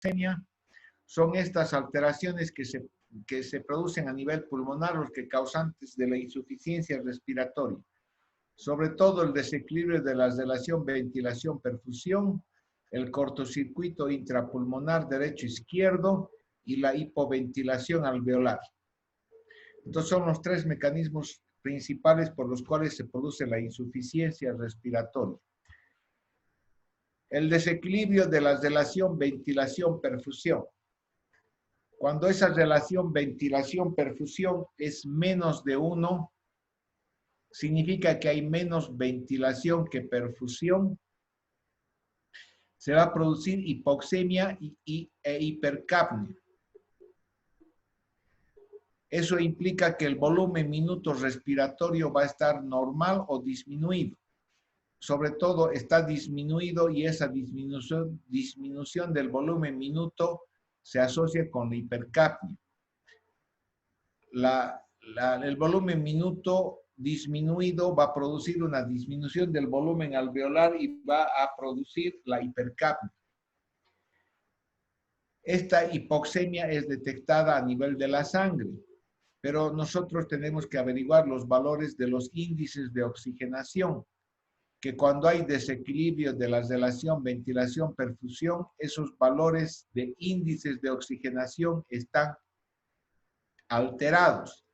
hipoxemia son estas alteraciones que se producen a nivel pulmonar, los que causantes de la insuficiencia respiratoria. Sobre todo el desequilibrio de la relación ventilación-perfusión, el cortocircuito intrapulmonar derecho-izquierdo y la hipoventilación alveolar. Entonces son los tres mecanismos principales por los cuales se produce la insuficiencia respiratoria. El desequilibrio de la relación ventilación-perfusión. Cuando esa relación ventilación-perfusión es menos de 1, significa que hay menos ventilación que perfusión. Se va a producir hipoxemia e hipercapnia. Eso implica que el volumen minuto respiratorio va a estar normal o disminuido. Sobre todo está disminuido y esa disminución del volumen minuto se asocia con la hipercapnia. El volumen minuto disminuido va a producir una disminución del volumen alveolar y va a producir la hipercapnia. Esta hipoxemia es detectada a nivel de la sangre, pero nosotros tenemos que averiguar los valores de los índices de oxigenación, que cuando hay desequilibrio de la relación ventilación-perfusión, esos valores de índices de oxigenación están alterados.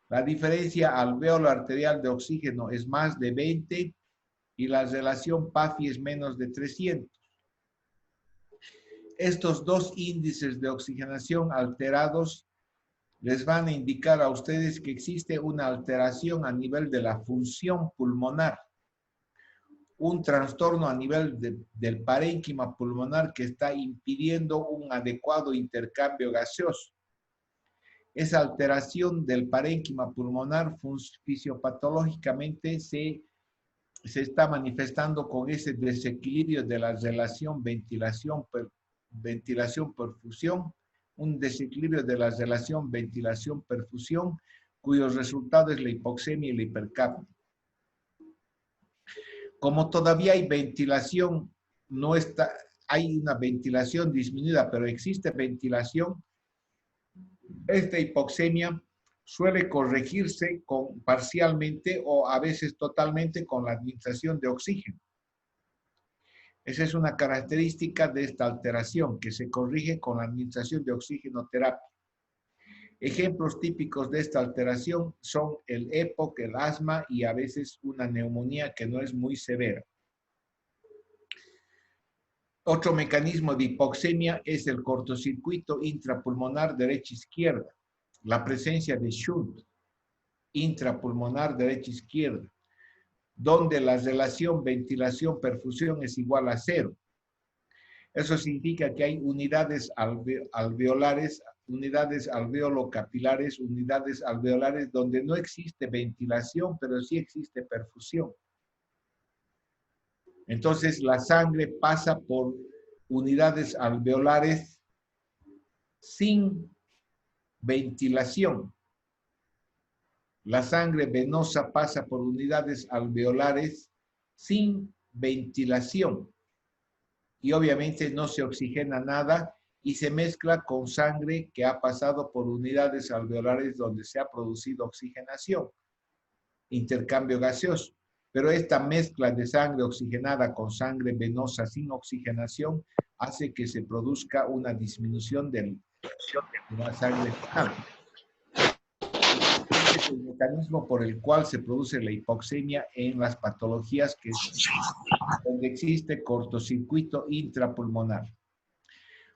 La diferencia alveolo arterial de oxígeno es más de 20 y la relación PAFI es menos de 300. Estos dos índices de oxigenación alterados les van a indicar a ustedes que existe una alteración a nivel de la función pulmonar, un trastorno a nivel del parénquima pulmonar que está impidiendo un adecuado intercambio gaseoso. Esa alteración del parénquima pulmonar fisiopatológicamente se está manifestando con ese desequilibrio de la relación ventilación-perfusión, un desequilibrio de la relación ventilación-perfusión, cuyo resultado es la hipoxemia y la hipercapnia. Como todavía hay ventilación, hay una ventilación disminuida, pero existe ventilación, esta hipoxemia suele corregirse parcialmente o a veces totalmente con la administración de oxígeno. Esa es una característica de esta alteración, que se corrige con la administración de oxigenoterapia. Ejemplos típicos de esta alteración son el EPOC, el asma y a veces una neumonía que no es muy severa. Otro mecanismo de hipoxemia es el cortocircuito intrapulmonar derecha-izquierda, la presencia de shunt intrapulmonar derecha-izquierda, donde la relación ventilación-perfusión es igual a 0. Eso significa que hay unidades alveolares, unidades alveolo-capilares, unidades alveolares donde no existe ventilación, pero sí existe perfusión. Entonces la sangre pasa por unidades alveolares sin ventilación. La sangre venosa pasa por unidades alveolares sin ventilación. Y obviamente no se oxigena nada y se mezcla con sangre que ha pasado por unidades alveolares donde se ha producido oxigenación, intercambio gaseoso. Pero esta mezcla de sangre oxigenada con sangre venosa sin oxigenación hace que se produzca una disminución de la sangre final. Este es el mecanismo por el cual se produce la hipoxemia en las patologías donde existe cortocircuito intrapulmonar.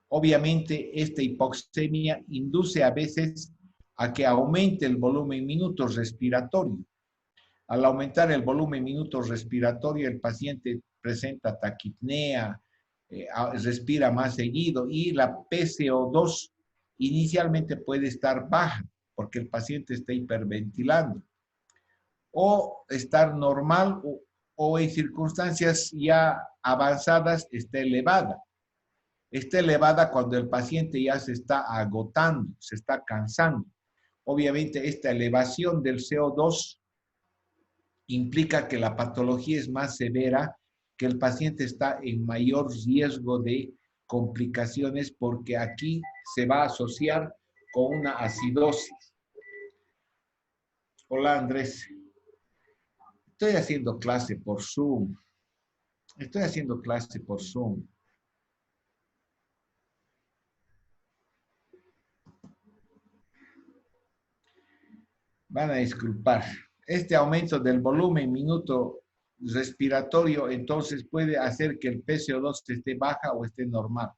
Obviamente, esta hipoxemia induce a veces a que aumente el volumen minuto respiratorio. Al aumentar el volumen minuto respiratorio, el paciente presenta taquipnea, respira más seguido y la PCO2 inicialmente puede estar baja porque el paciente está hiperventilando o estar normal o en circunstancias ya avanzadas está elevada. Está elevada cuando el paciente ya se está agotando, se está cansando. Obviamente esta elevación del CO2 implica que la patología es más severa, que el paciente está en mayor riesgo de complicaciones porque aquí se va a asociar con una acidosis. Hola Andrés, estoy haciendo clase por Zoom. Estoy haciendo clase por Zoom. Van a disculpar. Este aumento del volumen minuto respiratorio entonces puede hacer que el PCO2 esté baja o esté normal.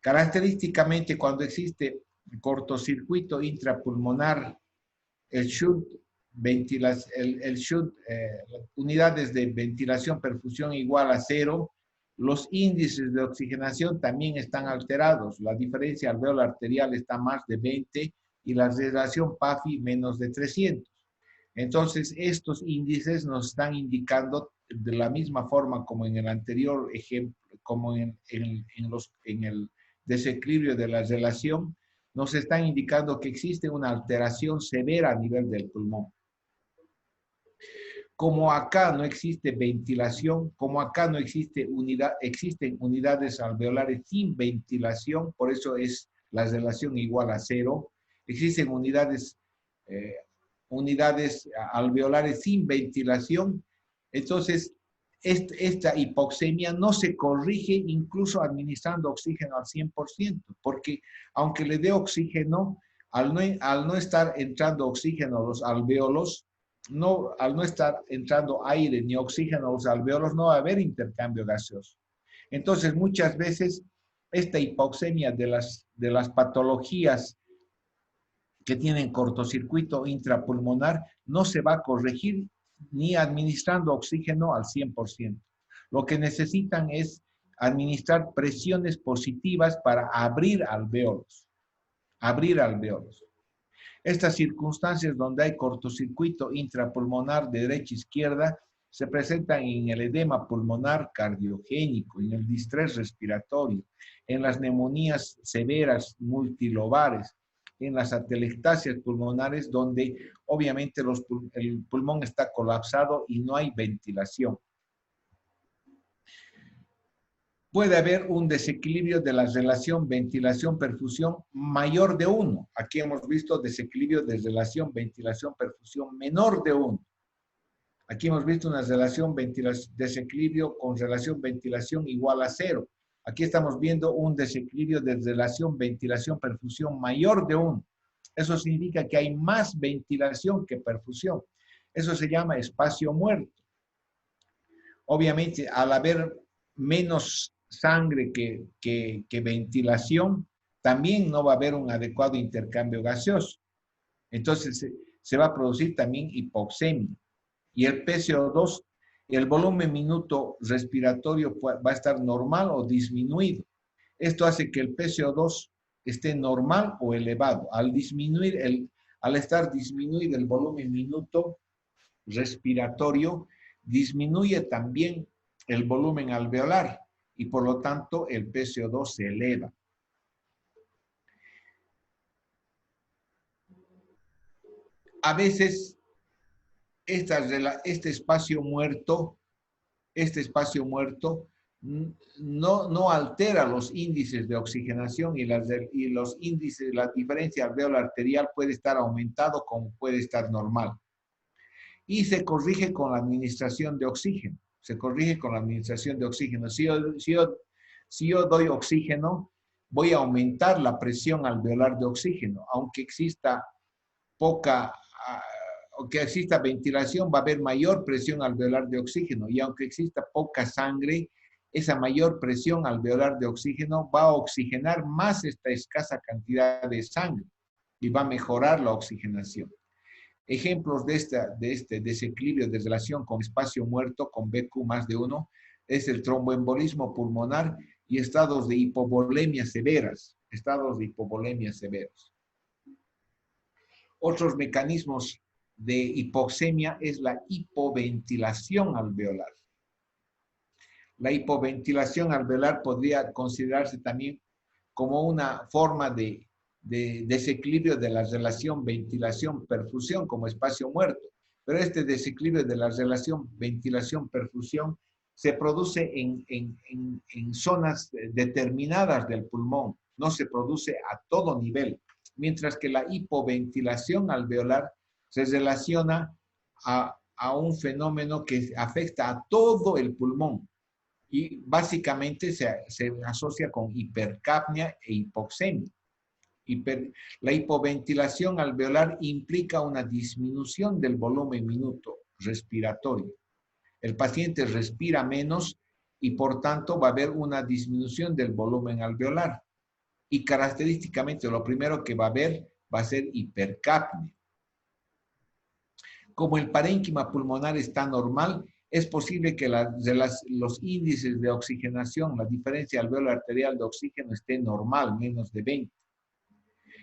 Característicamente, cuando existe cortocircuito intrapulmonar, el shunt, unidades de ventilación, perfusión igual a 0, los índices de oxigenación también están alterados. La diferencia alveolar arterial está más de 20 y la relación PAFI menos de 300. Entonces, estos índices nos están indicando de la misma forma como en el anterior ejemplo, como en el desequilibrio de la relación, nos están indicando que existe una alteración severa a nivel del pulmón. Como acá no existe ventilación, como acá no existe existen unidades alveolares sin ventilación, por eso es la relación igual a 0. Existen unidades alveolares sin ventilación, entonces esta hipoxemia no se corrige incluso administrando oxígeno al 100%, porque aunque le dé oxígeno, al no estar entrando oxígeno a los alvéolos, al no estar entrando aire ni oxígeno a los alvéolos, no va a haber intercambio gaseoso. Entonces, muchas veces, esta hipoxemia de las patologías que tienen cortocircuito intrapulmonar no se va a corregir ni administrando oxígeno al 100%. Lo que necesitan es administrar presiones positivas para abrir alvéolos. Abrir alvéolos. Estas circunstancias donde hay cortocircuito intrapulmonar de derecha a izquierda se presentan en el edema pulmonar cardiogénico, en el distrés respiratorio, en las neumonías severas multilobares, en las atelectasias pulmonares donde obviamente el pulmón está colapsado y no hay ventilación. Puede haber un desequilibrio de la relación ventilación-perfusión mayor de 1. Aquí hemos visto desequilibrio de relación ventilación-perfusión menor de 1. Aquí hemos visto una relación desequilibrio con relación ventilación igual a 0. Aquí estamos viendo un desequilibrio de relación ventilación-perfusión mayor de 1. Eso significa que hay más ventilación que perfusión. Eso se llama espacio muerto. Obviamente, al haber menos sangre que ventilación, también no va a haber un adecuado intercambio gaseoso. Entonces, se va a producir también hipoxemia. Y el PCO2, el volumen minuto respiratorio va a estar normal o disminuido. Esto hace que el PCO2 esté normal o elevado. Al estar disminuido el volumen minuto respiratorio, disminuye también el volumen alveolar y por lo tanto el PCO2 se eleva. A veces este espacio muerto no altera los índices de oxigenación y los índices, la diferencia alveolar arterial puede estar aumentado como puede estar normal. Y se corrige con la administración de oxígeno. Se corrige con la administración de oxígeno. Si yo doy oxígeno, voy a aumentar la presión alveolar de oxígeno. Aunque exista ventilación, va a haber mayor presión alveolar de oxígeno. Y aunque exista poca sangre, esa mayor presión alveolar de oxígeno va a oxigenar más esta escasa cantidad de sangre y va a mejorar la oxigenación. Ejemplos de este desequilibrio de relación con espacio muerto con BQ más de 1 es el tromboembolismo pulmonar y estados de hipovolemia severas. Otros mecanismos de hipoxemia es la hipoventilación alveolar. La hipoventilación alveolar podría considerarse también como una forma de desequilibrio de la relación ventilación-perfusión como espacio muerto. Pero este desequilibrio de la relación ventilación-perfusión se produce en zonas determinadas del pulmón, no se produce a todo nivel, mientras que la hipoventilación alveolar se relaciona a un fenómeno que afecta a todo el pulmón y básicamente se asocia con hipercapnia e hipoxemia. La hipoventilación alveolar implica una disminución del volumen minuto respiratorio. El paciente respira menos y por tanto va a haber una disminución del volumen alveolar. Y característicamente lo primero que va a haber va a ser hipercapnia. Como el parénquima pulmonar está normal, es posible que los índices de oxigenación, la diferencia alveolar arterial de oxígeno esté normal, menos de 20.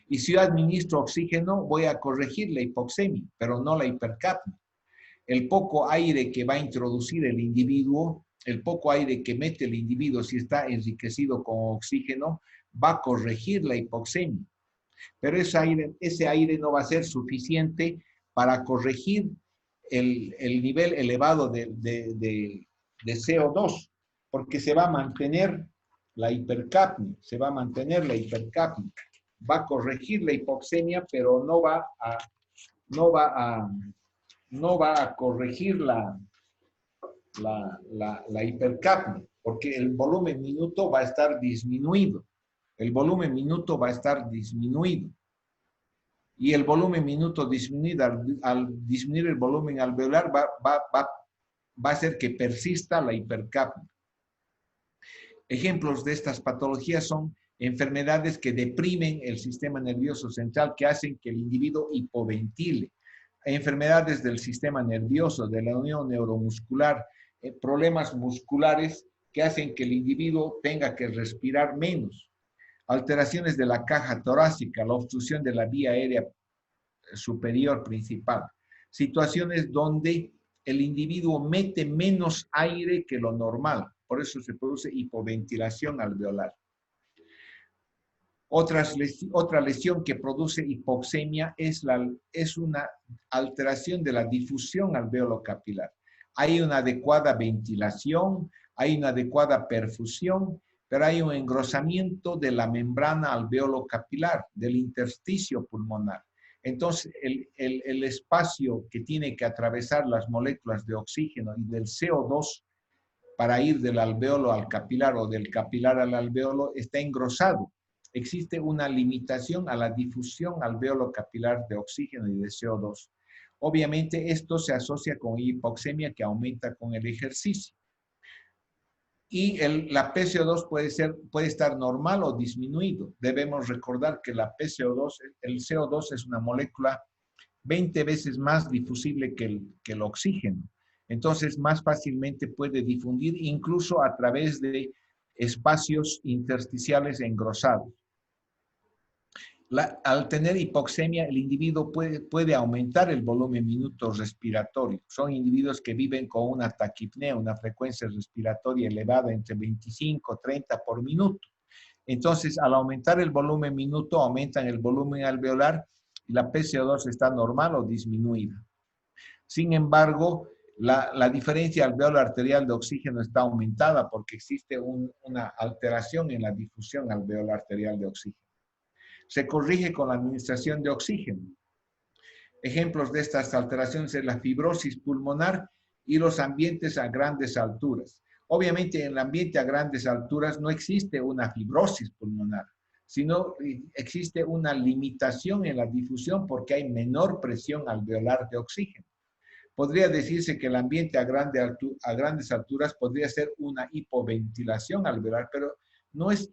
Y si yo administro oxígeno, voy a corregir la hipoxemia, pero no la hipercapnia. El poco aire que va a introducir el individuo, el poco aire que mete el individuo si está enriquecido con oxígeno, va a corregir la hipoxemia. Pero ese aire no va a ser suficiente para corregir el nivel elevado de CO2, porque se va a mantener la hipercapnia, va a corregir la hipoxemia, pero no va a corregir la hipercapnia, porque el volumen minuto va a estar disminuido. Y el volumen minuto disminuido, al disminuir el volumen alveolar, va a hacer que persista la hipercapnia. Ejemplos de estas patologías son enfermedades que deprimen el sistema nervioso central, que hacen que el individuo hipoventile. Enfermedades del sistema nervioso, de la unión neuromuscular, problemas musculares que hacen que el individuo tenga que respirar menos. Alteraciones de la caja torácica, la obstrucción de la vía aérea superior principal. Situaciones donde el individuo mete menos aire que lo normal. Por eso se produce hipoventilación alveolar. Otra lesión que produce hipoxemia es una alteración de la difusión alveolo-capilar. Hay una adecuada ventilación, hay una adecuada perfusión, pero hay un engrosamiento de la membrana alveolo-capilar, del intersticio pulmonar. Entonces, el espacio que tiene que atravesar las moléculas de oxígeno y del CO2 para ir del alveolo al capilar o del capilar al alveolo está engrosado. Existe una limitación a la difusión alveolo-capilar de oxígeno y de CO2. Obviamente, esto se asocia con hipoxemia que aumenta con el ejercicio. Y la PCO2 puede estar normal o disminuido. Debemos recordar que la PCO2, el CO2 es una molécula 20 veces más difusible que el oxígeno. Entonces, más fácilmente puede difundir incluso a través de espacios intersticiales engrosados. Al tener hipoxemia, el individuo puede aumentar el volumen minuto respiratorio. Son individuos que viven con una taquipnea, una frecuencia respiratoria elevada entre 25 y 30 por minuto. Entonces, al aumentar el volumen minuto, aumentan el volumen alveolar y la PCO2 está normal o disminuida. Sin embargo, la diferencia alveolar arterial de oxígeno está aumentada porque existe una alteración en la difusión alveolar arterial de oxígeno. Se corrige con la administración de oxígeno. Ejemplos de estas alteraciones es la fibrosis pulmonar y los ambientes a grandes alturas. Obviamente, en el ambiente a grandes alturas no existe una fibrosis pulmonar, sino existe una limitación en la difusión porque hay menor presión alveolar de oxígeno. Podría decirse que el ambiente a grandes alturas podría ser una hipoventilación alveolar, pero no es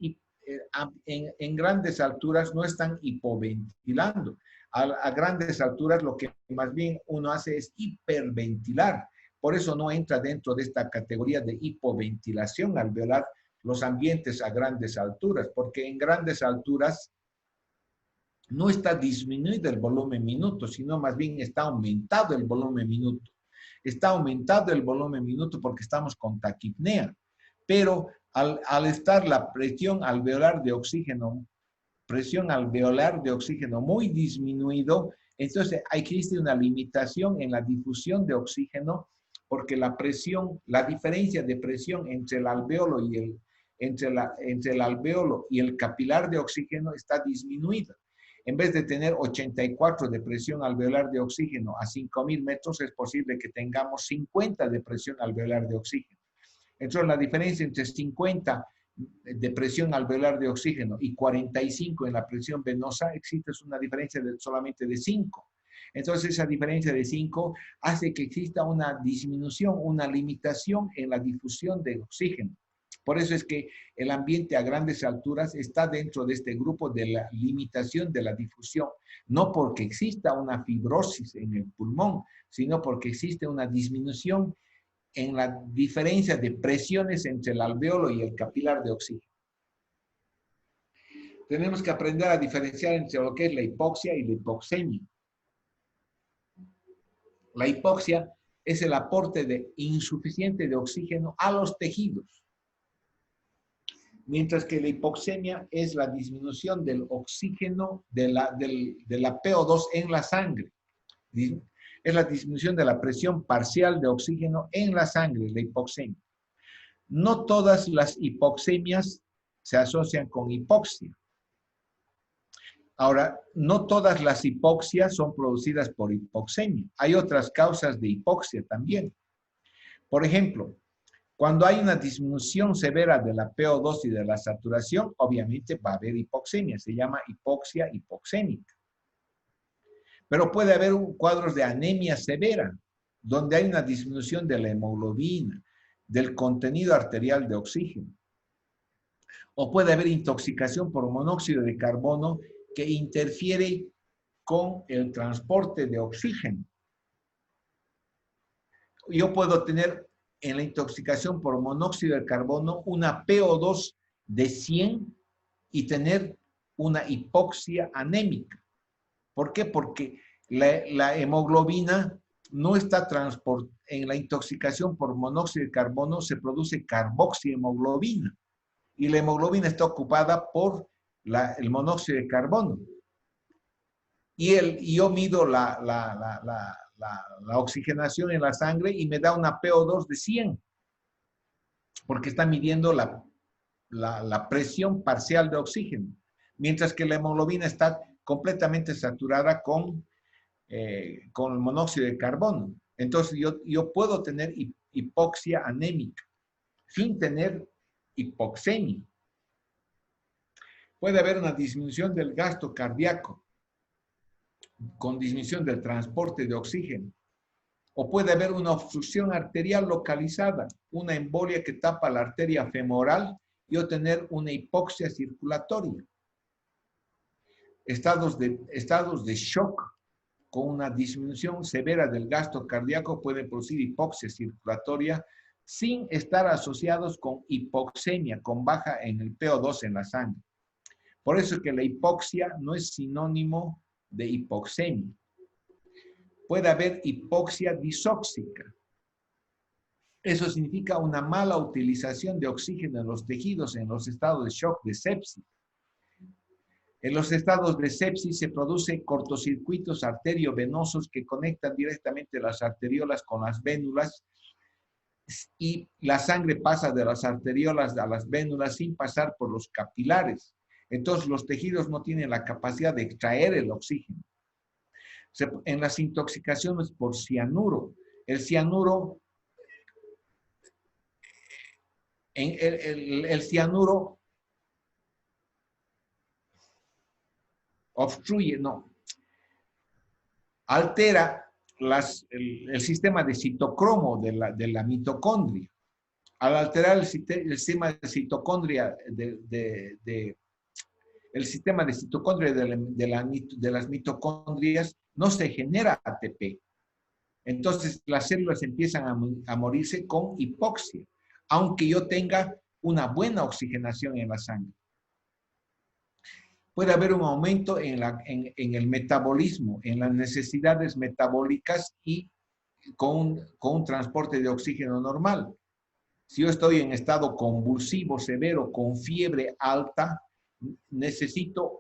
en grandes alturas no están hipoventilando. A grandes alturas lo que más bien uno hace es hiperventilar. Por eso no entra dentro de esta categoría de hipoventilación alveolar los ambientes a grandes alturas, porque en grandes alturas no está disminuido el volumen minuto, sino más bien está aumentado el volumen minuto. Está aumentado el volumen minuto porque estamos con taquipnea. Pero al estar la presión alveolar de oxígeno muy disminuido, entonces existe una limitación en la difusión de oxígeno porque la presión, la diferencia de presión entre el alveolo y entre el alveolo y el capilar de oxígeno está disminuida. En vez de tener 84 de presión alveolar de oxígeno a 5.000 metros, es posible que tengamos 50 de presión alveolar de oxígeno. Entonces, la diferencia entre 50 de presión alveolar de oxígeno y 45 en la presión venosa existe una diferencia solamente de 5. Entonces, esa diferencia de 5 hace que exista una disminución, una limitación en la difusión de oxígeno. Por eso es que el ambiente a grandes alturas está dentro de este grupo de la limitación de la difusión, no porque exista una fibrosis en el pulmón, sino porque existe una disminución en la diferencia de presiones entre el alveolo y el capilar de oxígeno. Tenemos que aprender a diferenciar entre lo que es la hipoxia y la hipoxemia. La hipoxia es el aporte insuficiente de oxígeno a los tejidos, mientras que la hipoxemia es la disminución del oxígeno, de la PO2 en la sangre. Es la disminución de la presión parcial de oxígeno en la sangre, la hipoxemia. No todas las hipoxemias se asocian con hipoxia. Ahora, no todas las hipoxias son producidas por hipoxemia. Hay otras causas de hipoxia también. Por ejemplo, cuando hay una disminución severa de la PO2 y de la saturación, obviamente va a haber hipoxemia. Se llama hipoxia hipoxémica. Pero puede haber cuadros de anemia severa, donde hay una disminución de la hemoglobina, del contenido arterial de oxígeno. O puede haber intoxicación por monóxido de carbono que interfiere con el transporte de oxígeno. Yo puedo tener en la intoxicación por monóxido de carbono una PO2 de 100 y tener una hipoxia anémica. ¿Por qué? Porque la hemoglobina no está en la intoxicación por monóxido de carbono, se produce carboxihemoglobina y la hemoglobina está ocupada por el monóxido de carbono. Y yo mido la oxigenación en la sangre y me da una PO2 de 100, porque está midiendo la presión parcial de oxígeno, mientras que la hemoglobina está completamente saturada con el monóxido de carbono. Entonces yo puedo tener hipoxia anémica sin tener hipoxemia. Puede haber una disminución del gasto cardíaco con disminución del transporte de oxígeno. O puede haber una obstrucción arterial localizada, una embolia que tapa la arteria femoral y obtener una hipoxia circulatoria. Estados de shock con una disminución severa del gasto cardíaco pueden producir hipoxia circulatoria sin estar asociados con hipoxemia, con baja en el PO2 en la sangre. Por eso es que la hipoxia no es sinónimo de hipoxemia. Puede haber hipoxia disóxica. Eso significa una mala utilización de oxígeno en los tejidos en los estados de shock de sepsis. En los estados de sepsis se producen cortocircuitos arteriovenosos que conectan directamente las arteriolas con las vénulas y la sangre pasa de las arteriolas a las vénulas sin pasar por los capilares. Entonces los tejidos no tienen la capacidad de extraer el oxígeno. En las intoxicaciones por cianuro, el cianuro altera el sistema de citocromo de la mitocondria. Al alterar el sistema de citocondria el sistema de citocondria de las mitocondrias, no se genera ATP. Entonces las células empiezan a morirse con hipoxia, aunque yo tenga una buena oxigenación en la sangre. Puede haber un aumento en el metabolismo, en las necesidades metabólicas y con un transporte de oxígeno normal. Si yo estoy en estado convulsivo severo, con fiebre alta, necesito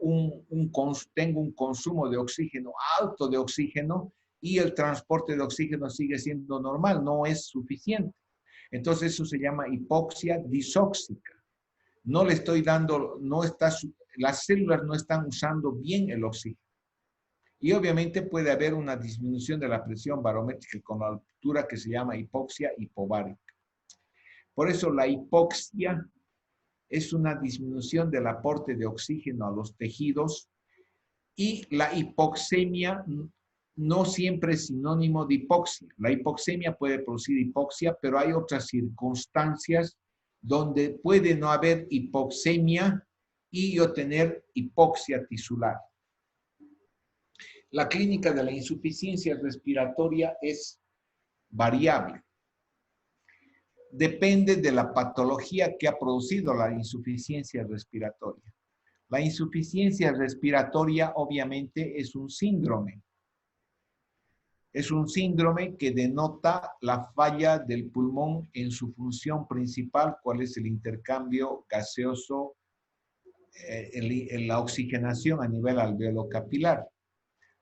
tengo un consumo de oxígeno alto de oxígeno y el transporte de oxígeno sigue siendo normal, no es suficiente. Entonces eso se llama hipoxia disóxica. No le estoy dando, las células no están usando bien el oxígeno. Y obviamente puede haber una disminución de la presión barométrica con la altura que se llama hipoxia hipobaríca. Por eso la hipoxia es una disminución del aporte de oxígeno a los tejidos y la hipoxemia no siempre es sinónimo de hipoxia. La hipoxemia puede producir hipoxia, pero hay otras circunstancias donde puede no haber hipoxemia y yo tener hipoxia tisular. La clínica de la insuficiencia respiratoria es variable. Depende de la patología que ha producido la insuficiencia respiratoria. La insuficiencia respiratoria obviamente es un síndrome. Es un síndrome que denota la falla del pulmón en su función principal, cuál es el intercambio gaseoso, la oxigenación a nivel alveolo-capilar.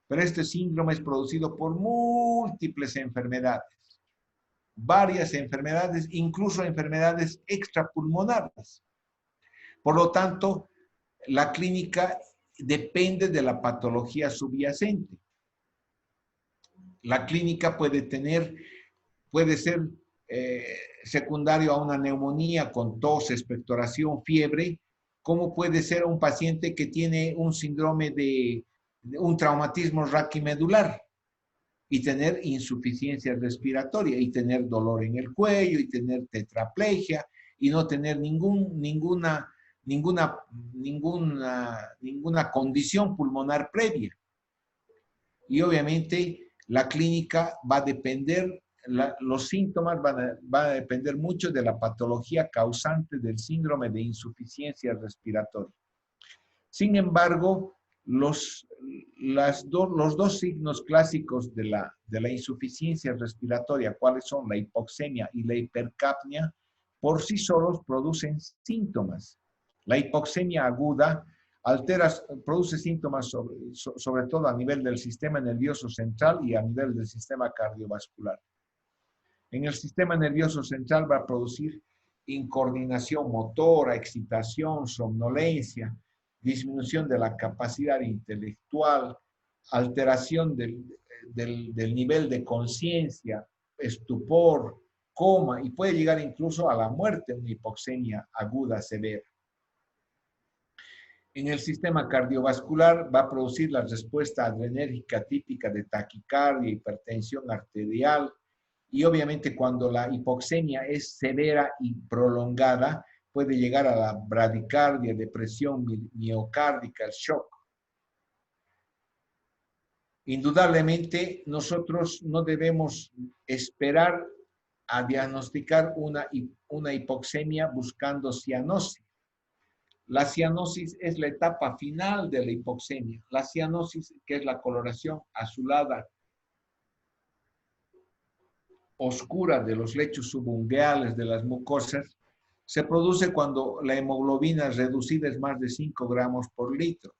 Pero este síndrome es producido por múltiples enfermedades, varias enfermedades, incluso enfermedades extrapulmonares. Por lo tanto, la clínica depende de la patología subyacente. La clínica puede ser secundario a una neumonía con tos, expectoración, fiebre, como puede ser un paciente que tiene un síndrome de un traumatismo raquimedular y tener insuficiencia respiratoria y tener dolor en el cuello y tener tetraplegia y no tener ninguna condición pulmonar previa. Y obviamente la clínica va a depender, los síntomas van a depender mucho de la patología causante del síndrome de insuficiencia respiratoria. Sin embargo, los dos signos clásicos de la insuficiencia respiratoria, ¿cuáles son? La hipoxemia y la hipercapnia, por sí solos producen síntomas. La hipoxemia aguda produce síntomas sobre todo a nivel del sistema nervioso central y a nivel del sistema cardiovascular. En el sistema nervioso central va a producir incoordinación motora, excitación, somnolencia, disminución de la capacidad intelectual, alteración del nivel de conciencia, estupor, coma y puede llegar incluso a la muerte, una hipoxemia aguda severa. En el sistema cardiovascular va a producir la respuesta adrenérgica típica de taquicardia, hipertensión arterial y obviamente cuando la hipoxemia es severa y prolongada puede llegar a la bradicardia, depresión miocárdica, el shock. Indudablemente nosotros no debemos esperar a diagnosticar una hipoxemia buscando cianosis. La cianosis es la etapa final de la hipoxemia. La cianosis, que es la coloración azulada oscura de los lechos subungueales de las mucosas, se produce cuando la hemoglobina reducida es más de 5 gramos por litro.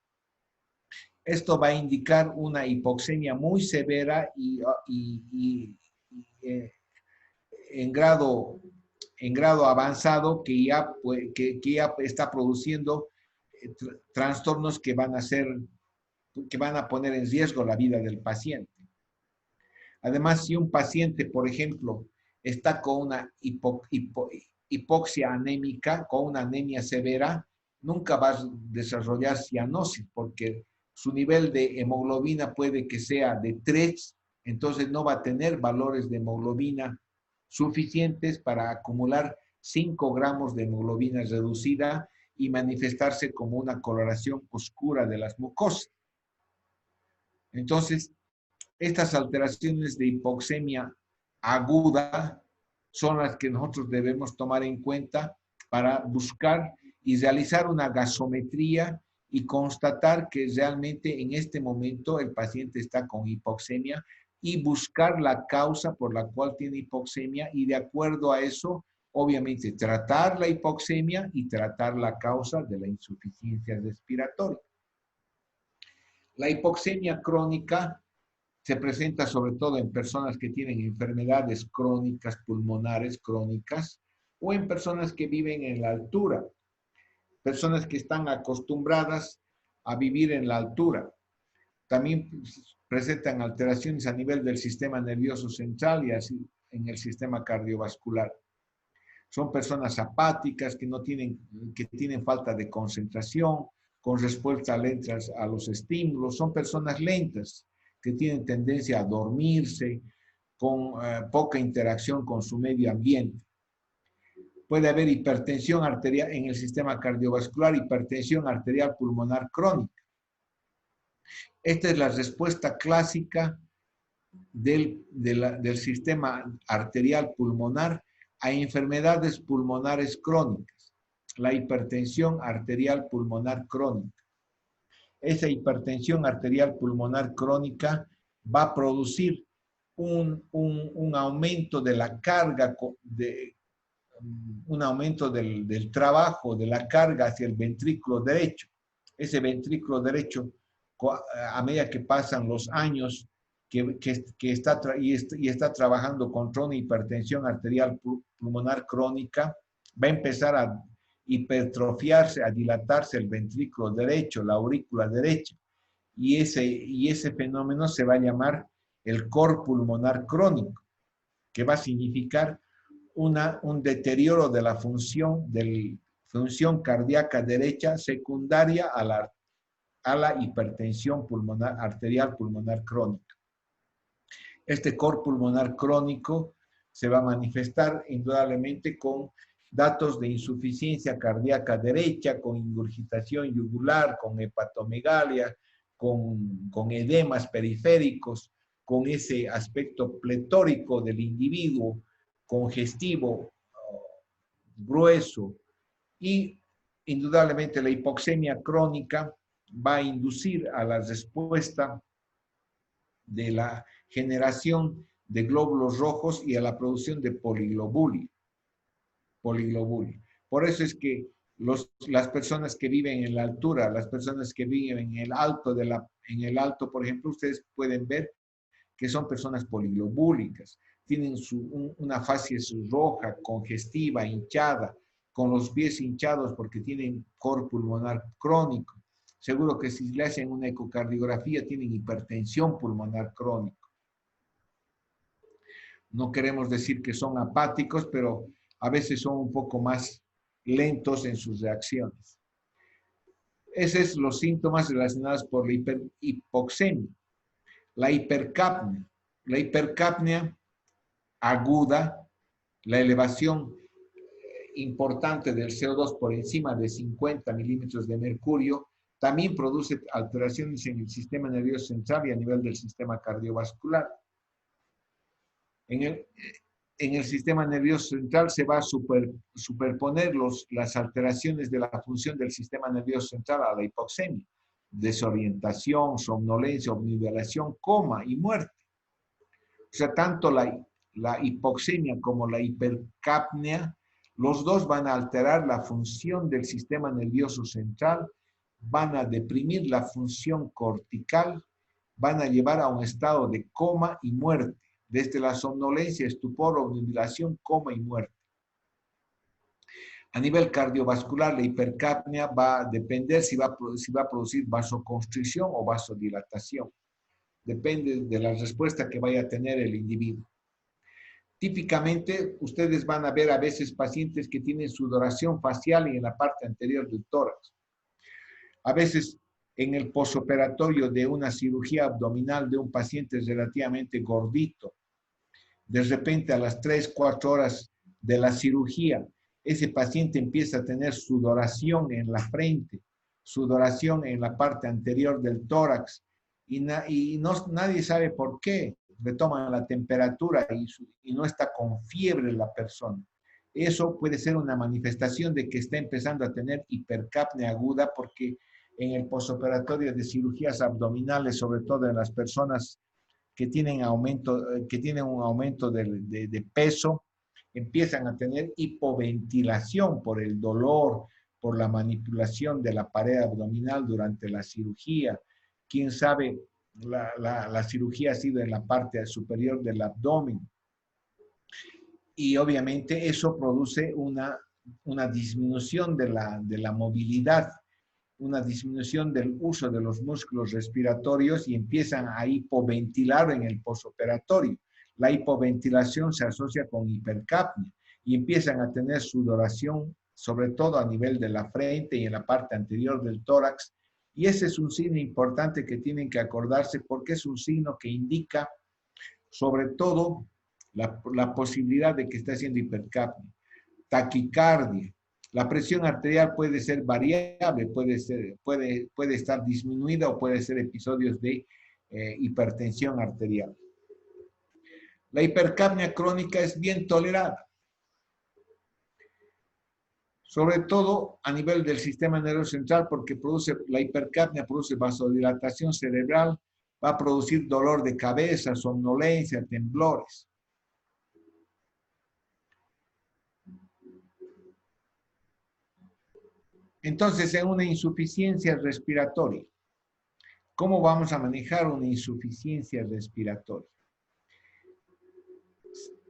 Esto va a indicar una hipoxemia muy severa y en grado avanzado que ya está produciendo trastornos que van a poner en riesgo la vida del paciente. Además, si un paciente, por ejemplo, está con una hipoxia anémica, con una anemia severa, nunca va a desarrollar cianosis porque su nivel de hemoglobina puede que sea de 3, entonces no va a tener valores de hemoglobina suficientes para acumular 5 gramos de hemoglobina reducida y manifestarse como una coloración oscura de las mucosas. Entonces, estas alteraciones de hipoxemia aguda son las que nosotros debemos tomar en cuenta para buscar y realizar una gasometría y constatar que realmente en este momento el paciente está con hipoxemia y buscar la causa por la cual tiene hipoxemia y de acuerdo a eso, obviamente, tratar la hipoxemia y tratar la causa de la insuficiencia respiratoria. La hipoxemia crónica Se presenta sobre todo en personas que tienen enfermedades crónicas, pulmonares crónicas, o en personas que viven en la altura, personas que están acostumbradas a vivir en la altura. También presentan alteraciones a nivel del sistema nervioso central y así en el sistema cardiovascular. Son personas apáticas que tienen falta de concentración, con respuestas lentas a los estímulos. Son personas lentas que tienen tendencia a dormirse, con poca interacción con su medio ambiente. Puede haber hipertensión arterial en el sistema cardiovascular, hipertensión arterial pulmonar crónica. Esta es la respuesta clásica del sistema arterial pulmonar a enfermedades pulmonares crónicas, la hipertensión arterial pulmonar crónica. Esa hipertensión arterial pulmonar crónica va a producir un aumento de la carga, un aumento del trabajo, de la carga hacia el ventrículo derecho. Ese ventrículo derecho, a medida que pasan los años, está trabajando contra una hipertensión arterial pulmonar crónica, va a empezar a hipertrofiarse, a dilatarse el ventrículo derecho, la aurícula derecha, y ese fenómeno se va a llamar el cor pulmonar crónico, que va a significar un deterioro de la función cardíaca derecha secundaria a la hipertensión arterial pulmonar crónica. Este cor pulmonar crónico se va a manifestar indudablemente con datos de insuficiencia cardíaca derecha, con ingurgitación yugular, con hepatomegalia, con edemas periféricos, con ese aspecto pletórico del individuo, congestivo, grueso, y indudablemente la hipoxemia crónica va a inducir a la respuesta de la generación de glóbulos rojos y a la producción de poliglobulia. Por eso es que las personas que viven en la altura, las personas que viven en el alto, por ejemplo, ustedes pueden ver que son personas poliglobúlicas, tienen una facies roja, congestiva, hinchada, con los pies hinchados porque tienen cor pulmonar crónico. Seguro que si le hacen una ecocardiografía tienen hipertensión pulmonar crónica. No queremos decir que son apáticos, pero a veces son un poco más lentos en sus reacciones. Esos son los síntomas relacionados por la hipoxemia. La hipercapnia aguda, la elevación importante del CO2 por encima de 50 milímetros de mercurio, también produce alteraciones en el sistema nervioso central y a nivel del sistema cardiovascular. En el sistema nervioso central se va a superponer las alteraciones de la función del sistema nervioso central a la hipoxemia. Desorientación, somnolencia, obnivelación, coma y muerte. O sea, tanto la hipoxemia como la hipercapnia, los dos van a alterar la función del sistema nervioso central, van a deprimir la función cortical, van a llevar a un estado de coma y muerte, desde la somnolencia, estupor, obnubilación, coma y muerte. A nivel cardiovascular, la hipercapnia va a depender si va a producir vasoconstricción o vasodilatación. Depende de la respuesta que vaya a tener el individuo. Típicamente, ustedes van a ver a veces pacientes que tienen sudoración facial y en la parte anterior del tórax. A veces, en el posoperatorio de una cirugía abdominal de un paciente relativamente gordito, de repente a las 3, 4 horas de la cirugía, ese paciente empieza a tener sudoración en la frente, sudoración en la parte anterior del tórax, y nadie sabe por qué. Le toman la temperatura y no está con fiebre la persona. Eso puede ser una manifestación de que está empezando a tener hipercapnia aguda, porque en el posoperatorio de cirugías abdominales, sobre todo en las personas que tienen un aumento de peso, empiezan a tener hipoventilación por el dolor, por la manipulación de la pared abdominal durante la cirugía. Quién sabe la cirugía ha sido en la parte superior del abdomen. Y obviamente eso produce una disminución de la movilidad, una disminución del uso de los músculos respiratorios y empiezan a hipoventilar en el posoperatorio. La hipoventilación se asocia con hipercapnia y empiezan a tener sudoración, sobre todo a nivel de la frente y en la parte anterior del tórax. Y ese es un signo importante que tienen que acordarse porque es un signo que indica sobre todo la posibilidad de que esté haciendo hipercapnia. Taquicardia. La presión arterial puede ser variable, puede estar disminuida o puede ser episodios de hipertensión arterial. La hipercapnia crónica es bien tolerada, sobre todo a nivel del sistema nervioso central, porque la hipercapnia produce vasodilatación cerebral, va a producir dolor de cabeza, somnolencia, temblores. Entonces, en una insuficiencia respiratoria, ¿cómo vamos a manejar una insuficiencia respiratoria?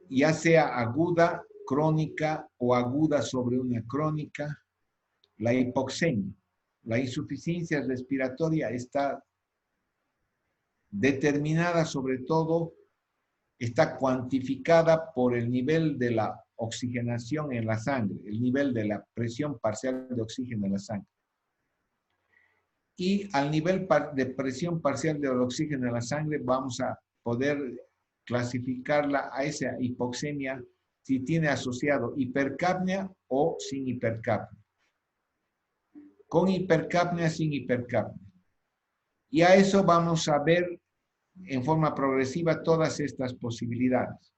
Ya sea aguda, crónica o aguda sobre una crónica, la hipoxemia, la insuficiencia respiratoria está determinada sobre todo, está cuantificada por el nivel de la oxigenación en la sangre, el nivel de la presión parcial de oxígeno en la sangre. Y al nivel de presión parcial del oxígeno en la sangre vamos a poder clasificarla a esa hipoxemia si tiene asociado hipercapnia o sin hipercapnia. Con hipercapnia, sin hipercapnia. Y a eso vamos a ver en forma progresiva todas estas posibilidades.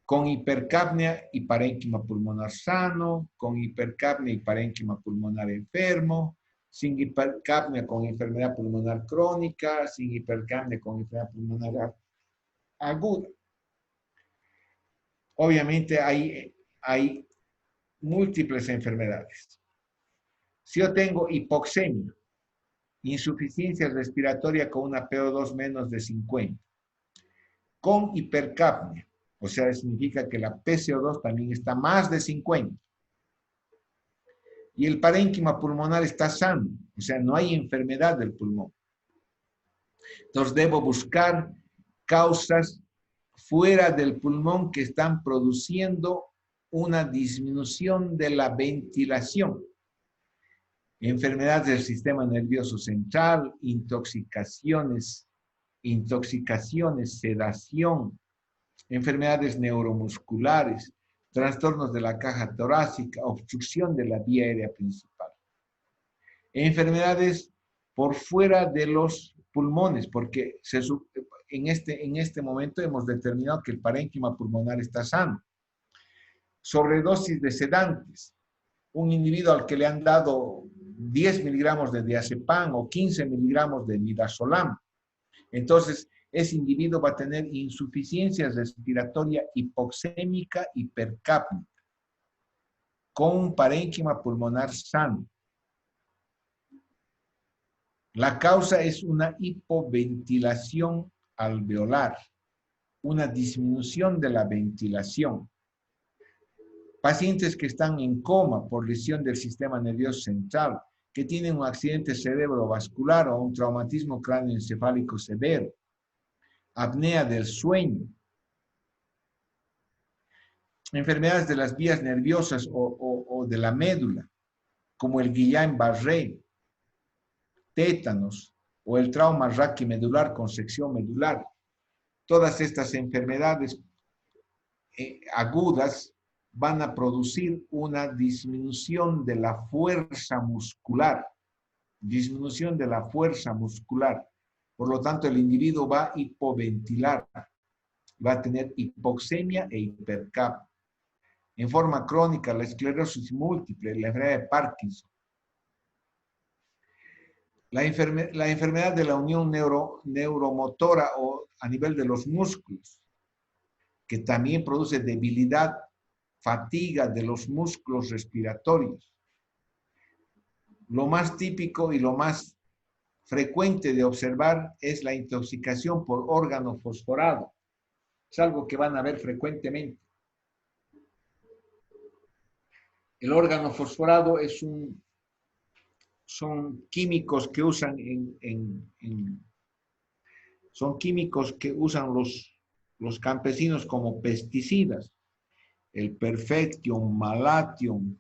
Con hipercapnia y parénquima pulmonar sano, con hipercapnia y parénquima pulmonar enfermo, sin hipercapnia con enfermedad pulmonar crónica, sin hipercapnia con enfermedad pulmonar aguda. Obviamente hay múltiples enfermedades. Si yo tengo hipoxemia, insuficiencia respiratoria con una PO2 menos de 50, con hipercapnia, o sea, significa que la PCO2 también está más de 50, y el parénquima pulmonar está sano, o sea, no hay enfermedad del pulmón. Entonces debo buscar causas fuera del pulmón que están produciendo una disminución de la ventilación. Enfermedades del sistema nervioso central, intoxicaciones, sedación, enfermedades neuromusculares, trastornos de la caja torácica, obstrucción de la vía aérea principal. Enfermedades por fuera de los pulmones, porque en este momento hemos determinado que el parénquima pulmonar está sano. Sobredosis de sedantes. Un individuo al que le han dado 10 miligramos de diazepam o 15 miligramos de midazolam. Entonces, ese individuo va a tener insuficiencia respiratoria hipoxémica hipercápnica con un parénquima pulmonar sano. La causa es una hipoventilación alveolar, una disminución de la ventilación. Pacientes que están en coma por lesión del sistema nervioso central, que tienen un accidente cerebrovascular o un traumatismo cráneoencefálico severo, apnea del sueño, enfermedades de las vías nerviosas o de la médula, como el Guillain-Barré, tétanos o el trauma raquimedular con sección medular. Todas estas enfermedades agudas van a producir una disminución de la fuerza muscular. Disminución de la fuerza muscular. Por lo tanto, el individuo va a hipoventilar. Va a tener hipoxemia e hipercapnia. En forma crónica, la esclerosis múltiple, la enfermedad de Parkinson. La enfermedad de la unión neuromotora o a nivel de los músculos, que también produce debilidad, fatiga de los músculos respiratorios. Lo más típico y lo más frecuente de observar es la intoxicación por órgano fosforado. Es algo que van a ver frecuentemente. El órgano fosforado son químicos que usan son químicos que usan los campesinos como pesticidas. El Perfectium, Malatium,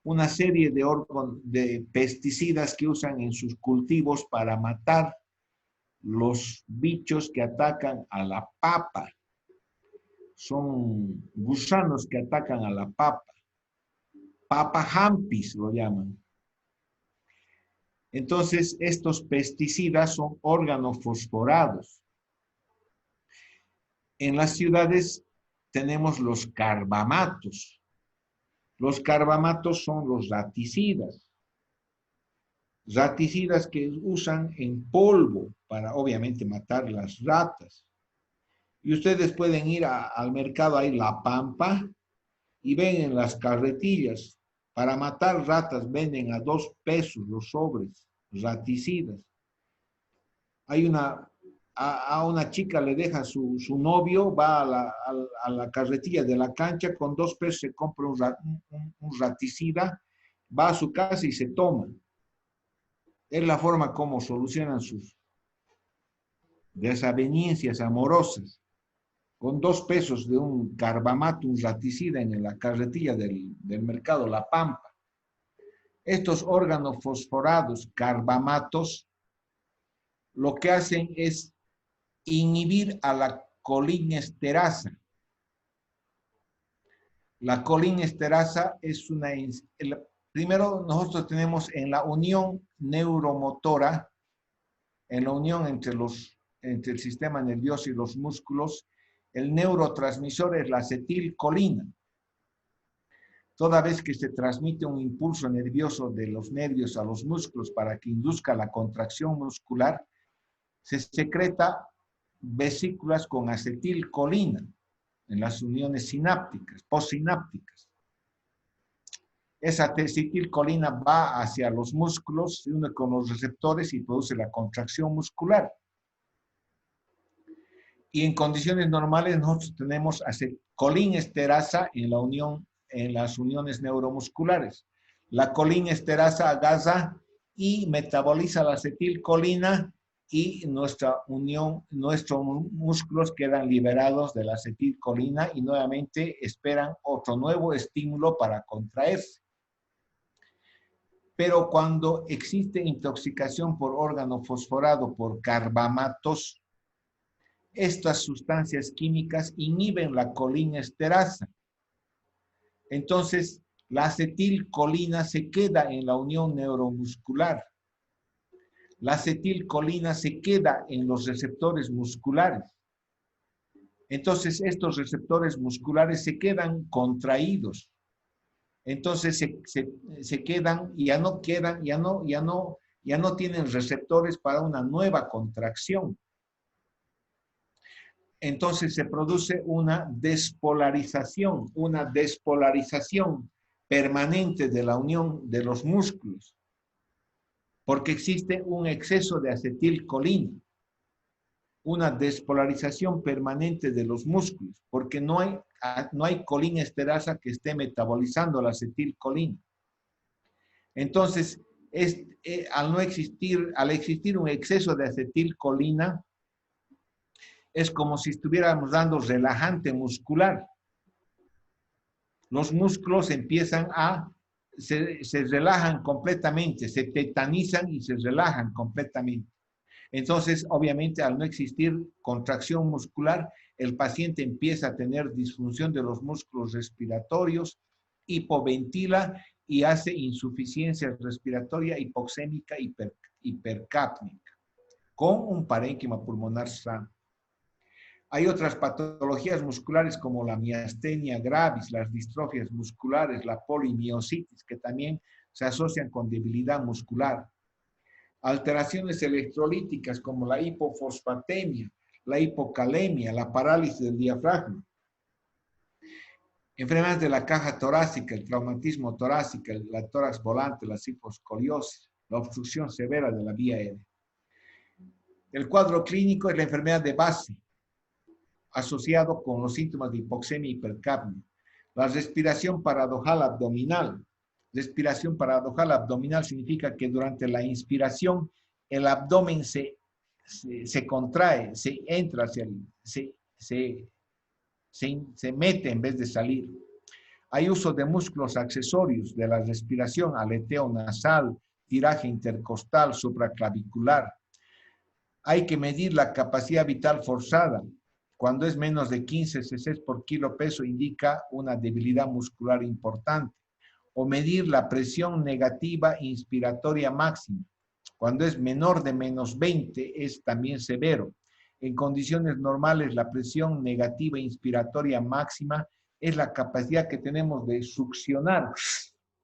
una serie de pesticidas que usan en sus cultivos para matar los bichos que atacan a la papa. Son gusanos que atacan a la papa. Papa hampis lo llaman. Entonces, estos pesticidas son organofosforados. En las ciudades tenemos los carbamatos. Los carbamatos son los raticidas. Raticidas que usan en polvo para, obviamente, matar las ratas. Y ustedes pueden ir al mercado, ahí La Pampa, y ven en las carretillas, para matar ratas venden a 2 pesos los sobres, raticidas. Hay a una chica le deja su novio, va a la carretilla de la cancha, con 2 pesos se compra un raticida, va a su casa y se toma. Es la forma como solucionan sus desavenencias amorosas. Con 2 pesos de un carbamato, un raticida en la carretilla del mercado La Pampa. Estos órganos fosforados, carbamatos, lo que hacen es inhibir a la colinesterasa. La colinesterasa es primero nosotros tenemos en la unión neuromotora, en la unión entre el sistema nervioso y los músculos, el neurotransmisor es la acetilcolina. Toda vez que se transmite un impulso nervioso de los nervios a los músculos para que induzca la contracción muscular, se secreta vesículas con acetilcolina en las uniones sinápticas, postsinápticas. Esa acetilcolina va hacia los músculos, se une con los receptores y produce la contracción muscular. Y en condiciones normales nosotros tenemos colinesterasa en las uniones neuromusculares. La colinesterasa agarra y metaboliza la acetilcolina y nuestros músculos quedan liberados de la acetilcolina y nuevamente esperan otro nuevo estímulo para contraerse. Pero cuando existe intoxicación por órgano fosforado por carbamatos, estas sustancias químicas inhiben la colinesterasa. Entonces, la acetilcolina se queda en la unión neuromuscular. La acetilcolina se queda en los receptores musculares. Entonces, estos receptores musculares se quedan contraídos. Entonces, se quedan, ya no tienen receptores para una nueva contracción. Entonces se produce una despolarización permanente de la unión de los músculos, porque existe un exceso de acetilcolina, una despolarización permanente de los músculos, porque no hay colinesterasa que esté metabolizando la acetilcolina. Entonces, al existir un exceso de acetilcolina, es como si estuviéramos dando relajante muscular. Los músculos se relajan completamente, se tetanizan y se relajan completamente. Entonces, obviamente, al no existir contracción muscular, el paciente empieza a tener disfunción de los músculos respiratorios, hipoventila y hace insuficiencia respiratoria hipoxémica hipercápnica, con un parénquima pulmonar sano. Hay otras patologías musculares como la miastenia gravis, las distrofias musculares, la polimiositis, que también se asocian con debilidad muscular. Alteraciones electrolíticas como la hipofosfatemia, la hipocalemia, la parálisis del diafragma. Enfermedades de la caja torácica, el traumatismo torácico, la tórax volante, la cifoescoliosis, la obstrucción severa de la vía aérea. El cuadro clínico es la enfermedad de base, asociado con los síntomas de hipoxemia y hipercapnia. La respiración paradojal abdominal. Respiración paradojal abdominal significa que durante la inspiración el abdomen se contrae, se entra hacia se mete en vez de salir. Hay uso de músculos accesorios de la respiración, aleteo nasal, tiraje intercostal, supraclavicular. Hay que medir la capacidad vital forzada. Cuando es menos de 15 cc por kilo peso indica una debilidad muscular importante. O medir la presión negativa inspiratoria máxima. Cuando es menor de menos 20 es también severo. En condiciones normales la presión negativa inspiratoria máxima es la capacidad que tenemos de succionar.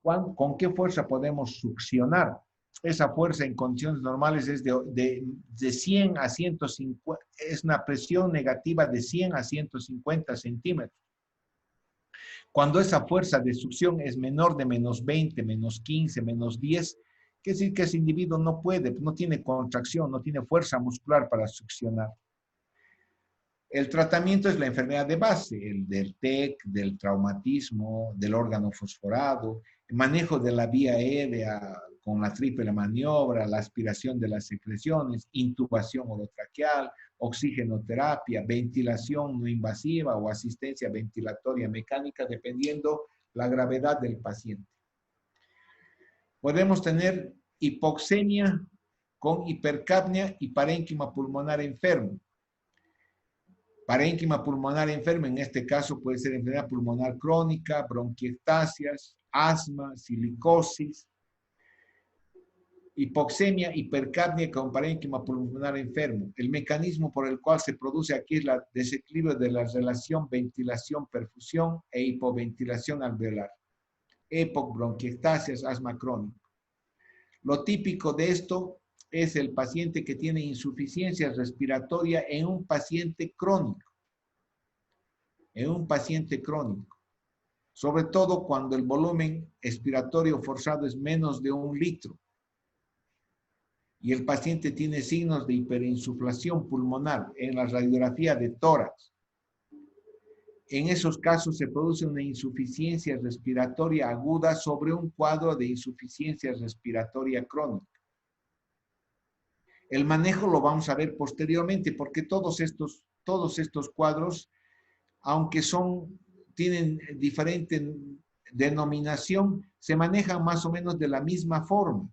¿Con qué fuerza podemos succionar? Esa fuerza en condiciones normales es de 100 a 150, es una presión negativa de 100 a 150 centímetros. Cuando esa fuerza de succión es menor de menos 20, menos 15, menos 10, quiere decir que ese individuo no puede, no tiene contracción, no tiene fuerza muscular para succionar. El tratamiento es la enfermedad de base, el del TEC, del traumatismo, del órgano fosforado, el manejo de la vía aérea con la triple maniobra, la aspiración de las secreciones, intubación orotraqueal, oxigenoterapia, ventilación no invasiva o asistencia ventilatoria mecánica, dependiendo la gravedad del paciente. Podemos tener hipoxemia con hipercapnia y parénquima pulmonar enfermo. Parénquima pulmonar enferma, en este caso puede ser enfermedad pulmonar crónica, bronquiectasias, asma, silicosis, hipoxemia, hipercapnia con parénquima pulmonar enfermo. El mecanismo por el cual se produce aquí es el desequilibrio de la relación ventilación-perfusión e hipoventilación alveolar. EPOC, bronquiectasias, asma crónica. Lo típico de esto es el paciente que tiene insuficiencia respiratoria en un paciente crónico. En un paciente crónico. Sobre todo cuando el volumen expiratorio forzado es menos de 1 litro. Y el paciente tiene signos de hiperinsuflación pulmonar en la radiografía de tórax. En esos casos se produce una insuficiencia respiratoria aguda sobre un cuadro de insuficiencia respiratoria crónica. El manejo lo vamos a ver posteriormente porque todos estos cuadros, aunque tienen diferente denominación, se manejan más o menos de la misma forma.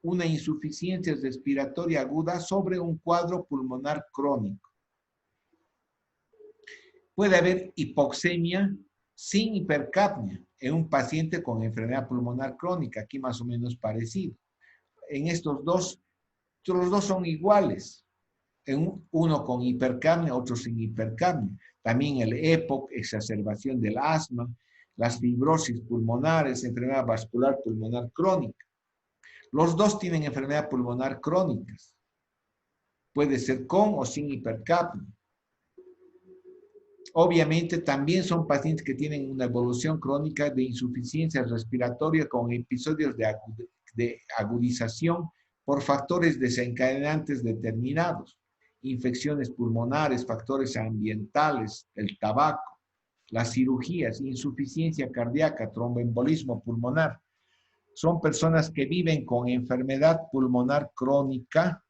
Una insuficiencia respiratoria aguda sobre un cuadro pulmonar crónico. Puede haber hipoxemia sin hipercapnia en un paciente con enfermedad pulmonar crónica, aquí más o menos parecido. En estos dos, los dos son iguales. Uno con hipercapnia, otro sin hipercapnia. También el EPOC, exacerbación del asma, las fibrosis pulmonares, enfermedad vascular pulmonar crónica. Los dos tienen enfermedad pulmonar crónicas. Puede ser con o sin hipercapnia. Obviamente también son pacientes que tienen una evolución crónica de insuficiencia respiratoria con episodios de agudización por factores desencadenantes determinados, infecciones pulmonares, factores ambientales, el tabaco, las cirugías, insuficiencia cardíaca, tromboembolismo pulmonar. Son personas que viven con enfermedad pulmonar crónica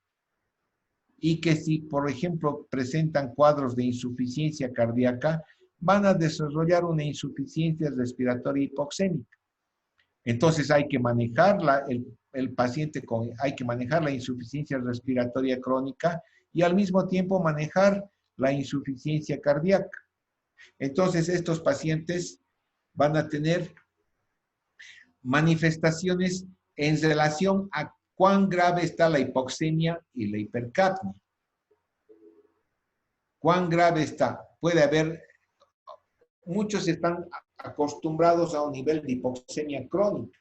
y que si, por ejemplo, presentan cuadros de insuficiencia cardíaca, van a desarrollar una insuficiencia respiratoria hipoxémica. Entonces hay que manejar hay que manejar la insuficiencia respiratoria crónica y al mismo tiempo manejar la insuficiencia cardíaca. Entonces estos pacientes van a tener manifestaciones en relación a cuán grave está la hipoxemia y la hipercapnia. ¿Cuán grave está? Puede haber, muchos están acostumbrados a un nivel de hipoxemia crónica.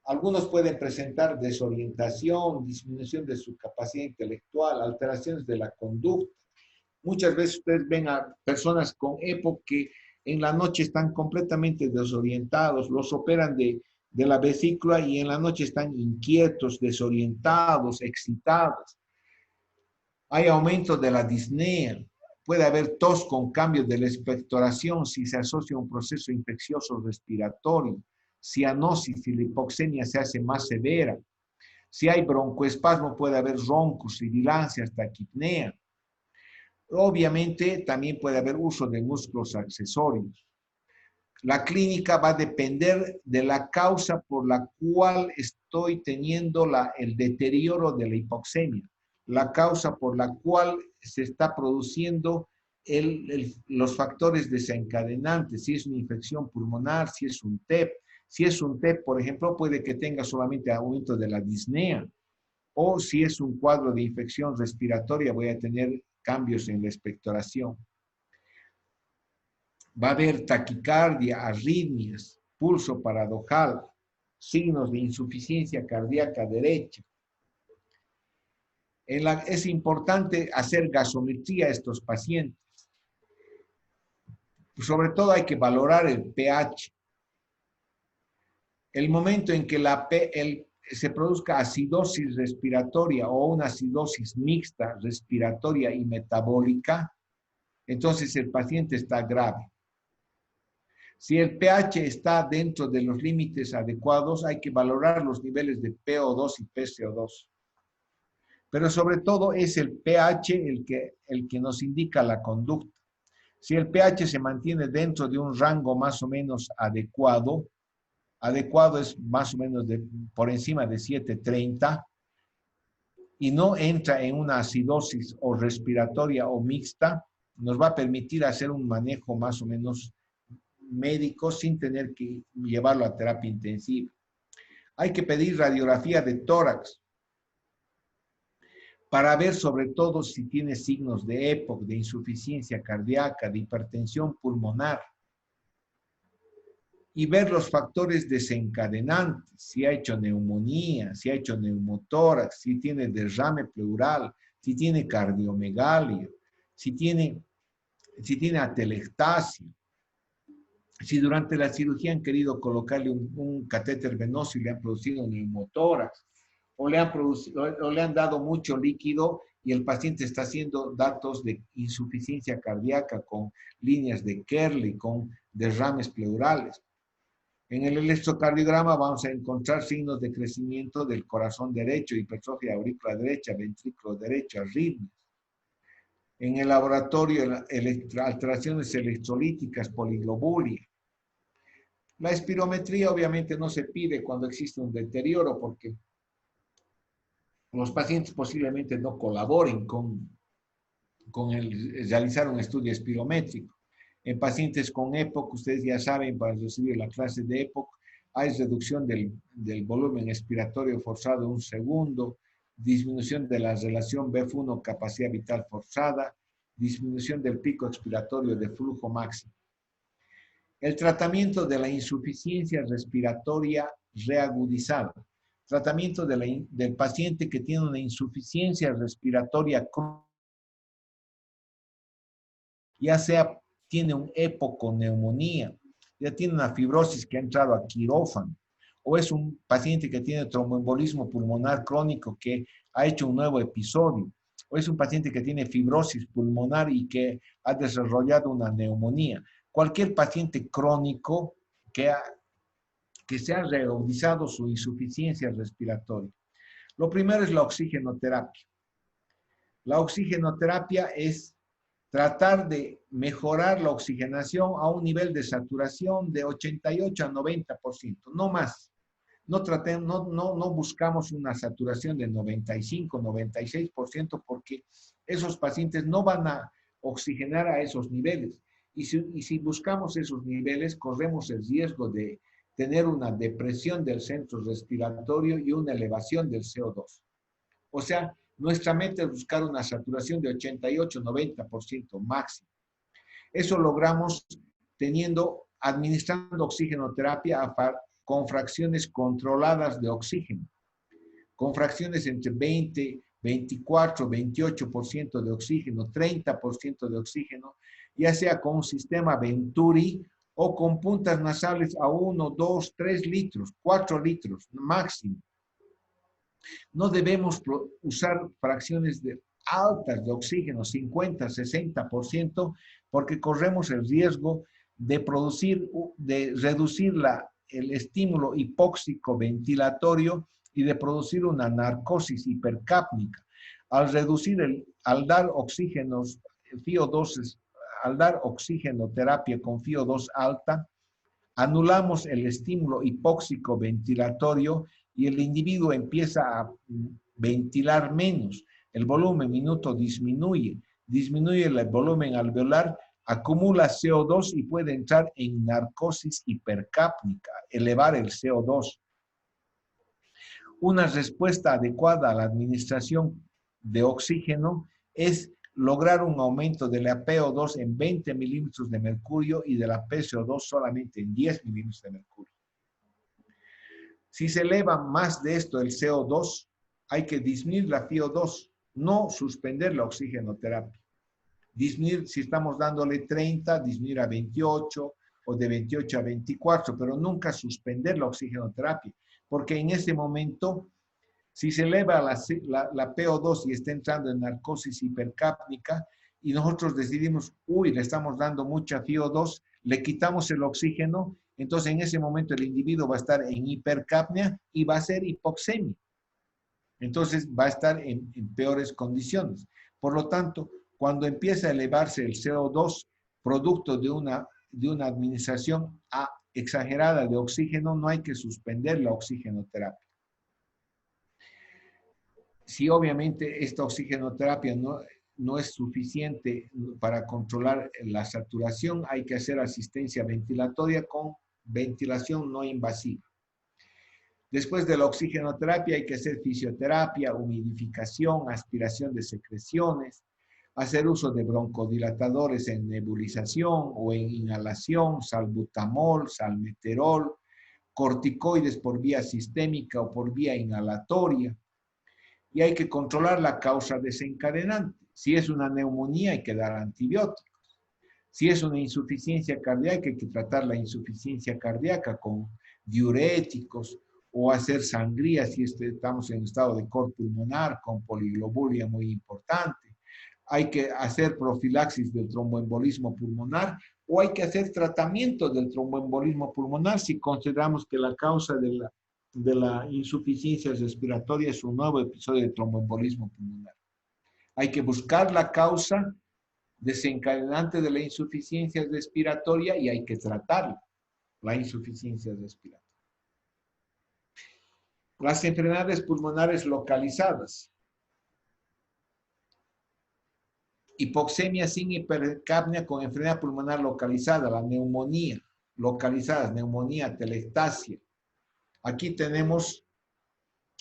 Algunos pueden presentar desorientación, disminución de su capacidad intelectual, alteraciones de la conducta. Muchas veces ustedes ven a personas con EPOC que en la noche están completamente desorientados, los operan de la vesícula y en la noche están inquietos, desorientados, excitados. Hay aumento de la disnea. Puede haber tos con cambios de la expectoración si se asocia a un proceso infeccioso respiratorio. Cianosis, si la hipoxemia se hace más severa. Si hay broncoespasmo, puede haber roncos, sibilancias, taquipnea. Obviamente, también puede haber uso de músculos accesorios. La clínica va a depender de la causa por la cual estoy teniendo el deterioro de la hipoxemia, la causa por la cual se está produciendo los factores desencadenantes, si es una infección pulmonar, si es un TEP. Si es un TEP, por ejemplo, puede que tenga solamente aumento de la disnea, o si es un cuadro de infección respiratoria, voy a tener cambios en la expectoración. Va a haber taquicardia, arritmias, pulso paradojal, signos de insuficiencia cardíaca derecha. Es importante hacer gasometría a estos pacientes. Sobre todo hay que valorar el pH. El momento en que se produzca acidosis respiratoria o una acidosis mixta respiratoria y metabólica, entonces el paciente está grave. Si el pH está dentro de los límites adecuados, hay que valorar los niveles de PO2 y PCO2. Pero sobre todo es el pH el que nos indica la conducta. Si el pH se mantiene dentro de un rango más o menos adecuado es más o menos por encima de 730, y no entra en una acidosis o respiratoria o mixta, nos va a permitir hacer un manejo más o menos médico sin tener que llevarlo a terapia intensiva. Hay que pedir radiografía de tórax para ver sobre todo si tiene signos de EPOC, de insuficiencia cardíaca, de hipertensión pulmonar, y ver los factores desencadenantes, si ha hecho neumonía, si ha hecho neumotórax, si tiene derrame pleural, si tiene cardiomegalia, si tiene atelectasia, si durante la cirugía han querido colocarle un catéter venoso y le han producido neumotórax, o le han dado mucho líquido y el paciente está haciendo datos de insuficiencia cardíaca con líneas de Kerley, con derrames pleurales. En el electrocardiograma vamos a encontrar signos de crecimiento del corazón derecho, hipertrofia aurícula derecha, ventrículo derecho, arritmias. En el laboratorio, alteraciones electrolíticas, poliglobulia. La espirometría obviamente no se pide cuando existe un deterioro porque los pacientes posiblemente no colaboren con realizar un estudio espirométrico. En pacientes con EPOC, ustedes ya saben, para recibir la clase de EPOC, hay reducción del volumen expiratorio forzado un segundo, disminución de la relación BF1 capacidad vital forzada, disminución del pico expiratorio de flujo máximo. El tratamiento de la insuficiencia respiratoria reagudizada. Tratamiento del paciente que tiene una insuficiencia respiratoria crónica, ya sea tiene un EPOC con neumonía, ya tiene una fibrosis que ha entrado a quirófano, o es un paciente que tiene tromboembolismo pulmonar crónico que ha hecho un nuevo episodio, o es un paciente que tiene fibrosis pulmonar y que ha desarrollado una neumonía. Cualquier paciente crónico que se ha reagudizado su insuficiencia respiratoria. Lo primero es la oxigenoterapia. La oxigenoterapia es tratar de mejorar la oxigenación a un nivel de saturación de 88 a 90%, no más. No buscamos una saturación de 95, 96% porque esos pacientes no van a oxigenar a esos niveles. Y si buscamos esos niveles, corremos el riesgo de tener una depresión del centro respiratorio y una elevación del CO2. O sea, nuestra meta es buscar una saturación de 88-90% máximo. Eso logramos administrando oxigenoterapia con fracciones controladas de oxígeno, con fracciones entre 20, 24, 28% de oxígeno, 30% de oxígeno, ya sea con un sistema Venturi o con puntas nasales a 1, 2, 3 litros, 4 litros máximo. No debemos usar fracciones altas de oxígeno, 50, 60%, porque corremos el riesgo de reducir el estímulo hipóxico ventilatorio y de producir una narcosis hipercápnica. Al dar oxígenos, FiO2, al dar oxigenoterapia con FiO2 alta, anulamos el estímulo hipóxico ventilatorio y el individuo empieza a ventilar menos. El volumen minuto disminuye el volumen alveolar, acumula CO2 y puede entrar en narcosis hipercápnica, elevar el CO2. Una respuesta adecuada a la administración de oxígeno es lograr un aumento de la PO2 en 20 milímetros de mercurio y de la PCO2 solamente en 10 milímetros de mercurio. Si se eleva más de esto el CO2, hay que disminuir la FiO2, no suspender la oxigenoterapia. Disminuir, si estamos dándole 30, disminuir a 28 o de 28 a 24, pero nunca suspender la oxigenoterapia, porque en ese momento, si se eleva la PO2 y está entrando en narcosis hipercápnica y nosotros decidimos, uy, le estamos dando mucha FiO2, le quitamos el oxígeno, entonces en ese momento el individuo va a estar en hipercapnia y va a ser hipoxemia. Entonces va a estar en peores condiciones. Por lo tanto, cuando empieza a elevarse el CO2, producto de una administración exagerada de oxígeno, no hay que suspender la oxigenoterapia. Si obviamente esta oxigenoterapia no es suficiente para controlar la saturación, hay que hacer asistencia ventilatoria con ventilación no invasiva. Después de la oxigenoterapia hay que hacer fisioterapia, humidificación, aspiración de secreciones, hacer uso de broncodilatadores en nebulización o en inhalación, salbutamol, salmeterol, corticoides por vía sistémica o por vía inhalatoria. Y hay que controlar la causa desencadenante. Si es una neumonía, hay que dar antibióticos. Si es una insuficiencia cardíaca, hay que tratar la insuficiencia cardíaca con diuréticos o hacer sangría si estamos en estado de cor pulmonar con poligloburia muy importante. Hay que hacer profilaxis del tromboembolismo pulmonar o hay que hacer tratamiento del tromboembolismo pulmonar si consideramos que la causa de la insuficiencia respiratoria es un nuevo episodio de tromboembolismo pulmonar. Hay que buscar la causa desencadenante de la insuficiencia respiratoria y hay que tratar la insuficiencia respiratoria. Las enfermedades pulmonares localizadas. Hipoxemia sin hipercapnia con enfermedad pulmonar localizada, la neumonía localizada, neumonía, telectasia. Aquí tenemos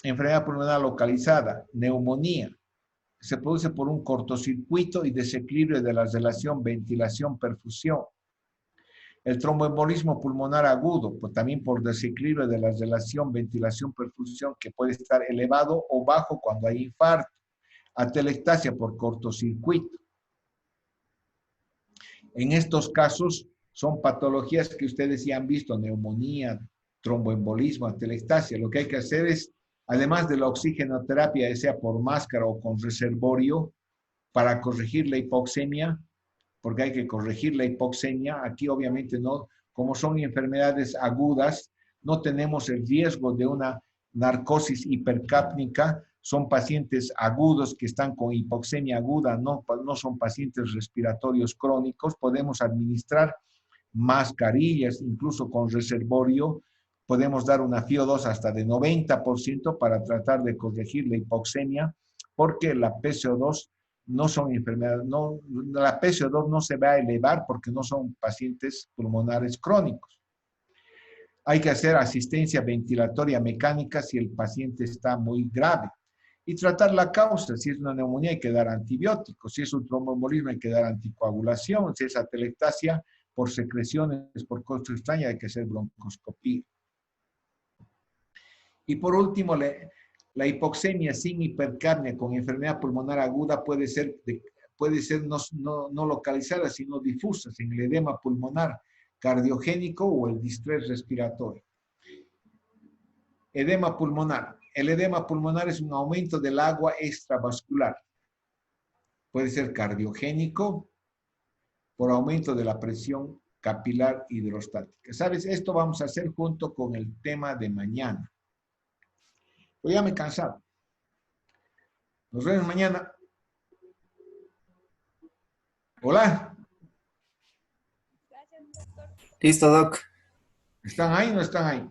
enfermedad pulmonar localizada, neumonía. Se produce por un cortocircuito y desequilibrio de la relación ventilación-perfusión. El tromboembolismo pulmonar agudo, pues también por desequilibrio de la relación ventilación-perfusión que puede estar elevado o bajo cuando hay infarto. Atelectasia por cortocircuito. En estos casos son patologías que ustedes ya han visto, neumonía, tromboembolismo, atelectasia. Lo que hay que hacer es, además de la oxigenoterapia, ya sea por máscara o con reservorio, para corregir la hipoxemia, porque hay que corregir la hipoxemia. Aquí obviamente no, como son enfermedades agudas, no tenemos el riesgo de una narcosis hipercápnica. Son pacientes agudos que están con hipoxemia aguda, no son pacientes respiratorios crónicos. Podemos administrar mascarillas, incluso con reservorio. Podemos dar una FiO2 hasta de 90% para tratar de corregir la hipoxemia, porque la PCO2 no son enfermedades, la PCO2 no se va a elevar porque no son pacientes pulmonares crónicos. Hay que hacer asistencia ventilatoria mecánica si el paciente está muy grave y tratar la causa. Si es una neumonía hay que dar antibióticos, si es un tromboembolismo hay que dar anticoagulación, si es atelectasia por secreciones, por cosas extrañas hay que hacer broncoscopía. Y por último, la hipoxemia sin hipercapnia con enfermedad pulmonar aguda puede ser no localizada, sino difusa en el edema pulmonar cardiogénico o el distrés respiratorio. Edema pulmonar. El edema pulmonar es un aumento del agua extravascular. puede ser cardiogénico por aumento de la presión capilar hidrostática. ¿Sabes? Esto vamos a hacer junto con el tema de mañana. Pues ya me he cansado. Nos vemos mañana. Hola. Listo, Doc. ¿Están ahí o no están ahí?